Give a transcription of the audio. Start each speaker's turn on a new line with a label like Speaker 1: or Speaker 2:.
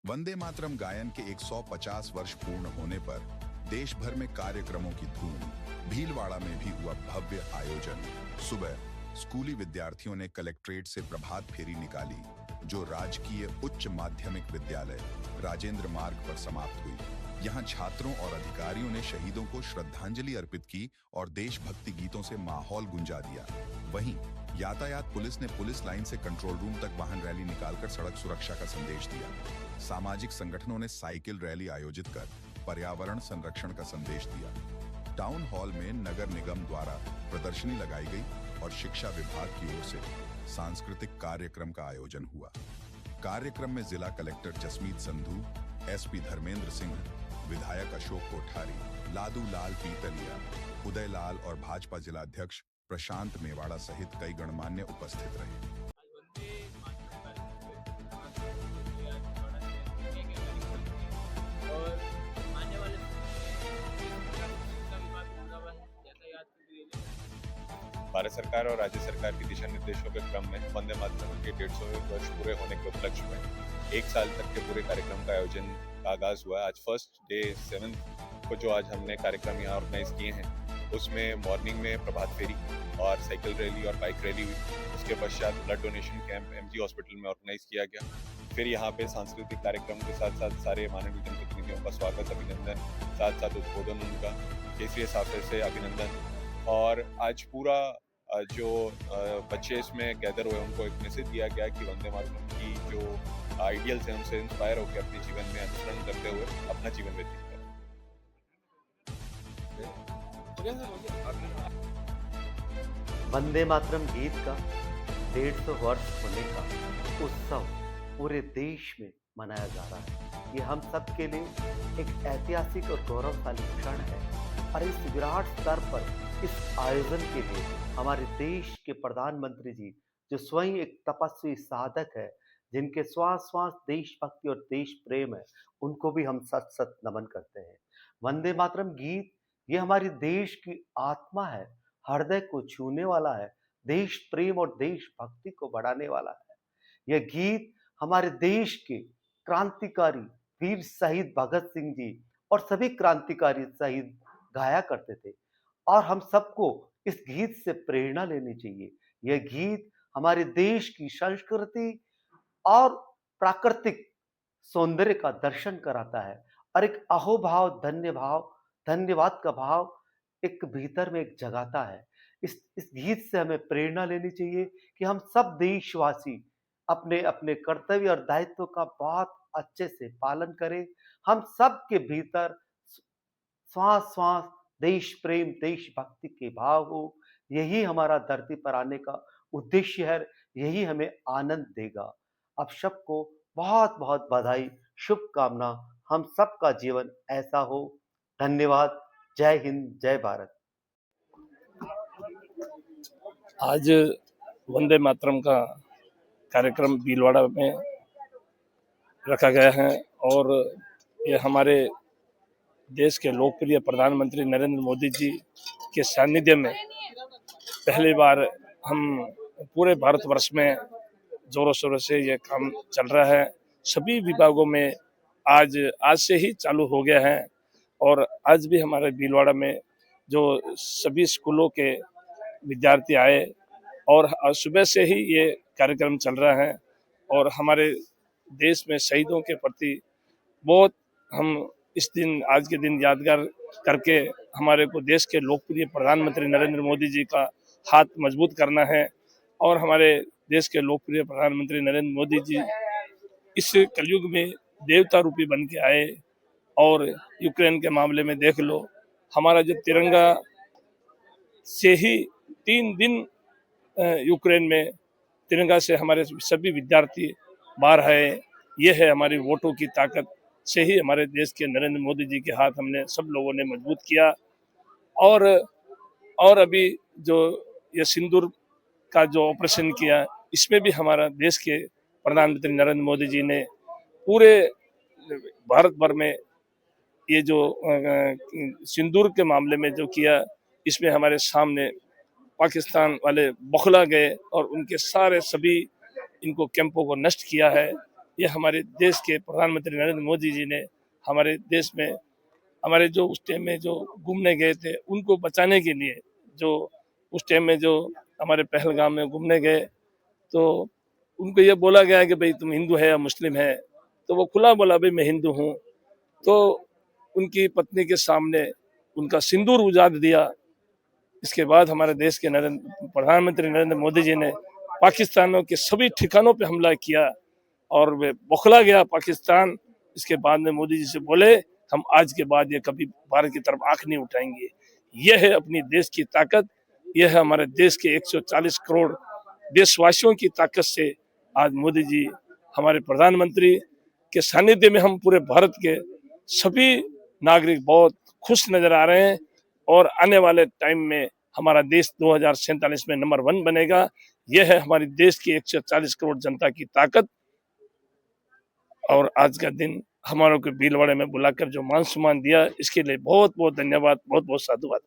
Speaker 1: वंदे मातरम गायन के 150 वर्ष पूर्ण होने पर देश भर में कार्यक्रमों की धूम। भीलवाड़ा में भी हुआ भव्य आयोजन। सुबह स्कूली विद्यार्थियों ने कलेक्ट्रेट से प्रभात फेरी निकाली, जो राजकीय उच्च माध्यमिक विद्यालय राजेंद्र मार्ग पर समाप्त हुई। यहाँ छात्रों और अधिकारियों ने शहीदों को श्रद्धांजलि अर्पित की और देशभक्ति गीतों से माहौल गुंजा दिया। वहीं यातायात पुलिस ने पुलिस लाइन से कंट्रोल रूम तक वाहन रैली निकालकर सड़क सुरक्षा का संदेश दिया। सामाजिक संगठनों ने साइकिल रैली आयोजित कर पर्यावरण संरक्षण का संदेश दिया। टाउन हॉल में नगर निगम द्वारा प्रदर्शनी लगाई गई और शिक्षा विभाग की ओर से सांस्कृतिक कार्यक्रम का आयोजन हुआ। कार्यक्रम में जिला कलेक्टर जसमीत संधू, एसपी धर्मेंद्र सिंह, विधायक अशोक कोठारी, लादू लाल पीतलिया, उदय लाल और भाजपा जिला अध्यक्ष प्रशांत मेवाड़ा सहित कई गणमान्य उपस्थित रहे।
Speaker 2: भारत सरकार और राज्य सरकार के दिशा निर्देशों के क्रम में वंदे मातरम के 150वें वर्ष पूरे होने के उपलक्ष्य में एक साल तक के पूरे कार्यक्रम का आयोजन का आगाज हुआ। आज फर्स्ट डे 7 को जो आज हमने कार्यक्रम यहाँ ऑर्गेनाइज किए हैं, उसमें मॉर्निंग में प्रभात फेरी और साइकिल रैली और बाइक रैली हुई। उसके पश्चात blood donation camp MG hospital में ऑर्गेनाइज किया गया। फिर यहाँ पे सांस्कृतिक कार्यक्रम के साथ साथ सारे माननीय जनप्रतिनिधियों का स्वागत, अभिनंदन, साथ साथ उद्बोधन उनका, केसीएस ऑफिस से अभिनंदन। और आज पूरा जो बच्चे इसमें गैदर हुए उनको एक मैसेज दिया गया कि वंदे मातरम की जो आइडियल्स हैं उनसे इंस्पायर होकर अपने जीवन में अनुसरण करते हुए अपना जीवन व्यतीत करें।
Speaker 3: वंदे मातरम गीत का 150 वर्ष होने का उत्सव पूरे देश में मनाया जा रहा है। ये हम सब के लिए एक ऐतिहासिक और गौरवशाली क्षण है और इस विराट स्तर पर इस आयोजन के लिए हमारे देश के प्रधानमंत्री जी, जो स्वयं एक तपस्वी साधक है, जिनके श्वास श्वास देशभक्ति और देश प्रेम है, उनको भी हम सत सत नमन करते हैं। वंदे मातरम गीत ये हमारे देश की आत्मा है, हृदय को छूने वाला है, देश प्रेम और देशभक्ति को बढ़ाने वाला है। यह गीत हमारे देश के क्रांतिकारी वीर शहीद भगत सिंह जी और सभी क्रांतिकारी शहीद गाया करते थे और हम सबको इस गीत से प्रेरणा लेनी चाहिए। यह गीत हमारे देश की संस्कृति और प्राकृतिक सौंदर्य का दर्शन कराता है और एक अहोभाव धन्यवाद का भाव एक भीतर में एक जगाता है। इस गीत से हमें प्रेरणा लेनी चाहिए कि हम सब देशवासी अपने अपने कर्तव्य और दायित्व का बहुत अच्छे से पालन करें। हम सब के भीतर श्वास श्वास देश प्रेम देशभक्ति के भाव हो। यही हमारा धरती पर आने का उद्देश्य है, यही हमें आनंद देगा। अब सबको बहुत बहुत बधाई, शुभकामना। हम सबका जीवन ऐसा हो। धन्यवाद। जय हिंद, जय भारत।
Speaker 4: आज वंदे मातरम का कार्यक्रम भीलवाड़ा में रखा गया है और ये हमारे देश के लोकप्रिय प्रधानमंत्री नरेंद्र मोदी जी के सानिध्य में पहली बार हम पूरे भारतवर्ष में जोरों शोरों से ये काम चल रहा है। सभी विभागों में आज से ही चालू हो गया है और आज भी हमारे भीलवाड़ा में जो सभी स्कूलों के विद्यार्थी आए और सुबह से ही ये कार्यक्रम चल रहा है और हमारे देश में शहीदों के प्रति बहुत हम इस दिन आज के दिन यादगार करके हमारे को देश के लोकप्रिय प्रधानमंत्री नरेंद्र मोदी जी का हाथ मजबूत करना है और हमारे देश के लोकप्रिय प्रधानमंत्री नरेंद्र मोदी जी इस कलयुग में देवता रूपी बन के आए। और यूक्रेन के मामले में देख लो, हमारा जो तिरंगा से ही 3 दिन यूक्रेन में तिरंगा से हमारे सभी विद्यार्थी बाहर आए। ये है हमारी वोटों की ताकत से ही हमारे देश के नरेंद्र मोदी जी के हाथ हमने सब लोगों ने मजबूत किया। और अभी जो ये सिंदूर का जो ऑपरेशन किया, इसमें भी हमारा देश के प्रधानमंत्री नरेंद्र मोदी जी ने पूरे भारत भर में ये जो सिंदूर के मामले में जो किया, इसमें हमारे सामने पाकिस्तान वाले बौखला गए और उनके सारे सभी इनको कैंपों को नष्ट किया है। ये हमारे देश के प्रधानमंत्री नरेंद्र मोदी जी ने हमारे देश में हमारे जो उस टाइम में जो घूमने गए थे उनको बचाने के लिए, जो उस टाइम में जो हमारे पहलगाम में घूमने गए तो उनको ये बोला गया कि भाई तुम हिंदू है या मुस्लिम है, तो वो खुला बोला भाई मैं हिंदू हूँ। तो उनकी पत्नी के सामने उनका सिंदूर उजाड़ दिया। इसके बाद हमारे देश के प्रधानमंत्री नरेंद्र मोदी जी ने पाकिस्तानियों के सभी ठिकानों पे हमला किया और वे बौखला गया पाकिस्तान। इसके बाद में मोदी जी से बोले हम आज के बाद ये कभी भारत की तरफ आंख नहीं उठाएंगे। यह है अपनी देश की ताकत, यह है हमारे देश के 140 करोड़ देशवासियों की ताकत से आज मोदी जी हमारे प्रधानमंत्री के सानिध्य में हम पूरे भारत के सभी नागरिक बहुत खुश नजर आ रहे हैं और आने वाले टाइम में हमारा देश 2047 में नंबर 1 बनेगा। यह है हमारे देश की 140 करोड़ जनता की ताकत। और आज का दिन हमारों को भीलवाड़े में बुलाकर जो मान सम्मान दिया इसके लिए बहुत बहुत धन्यवाद, बहुत बहुत साधुवाद।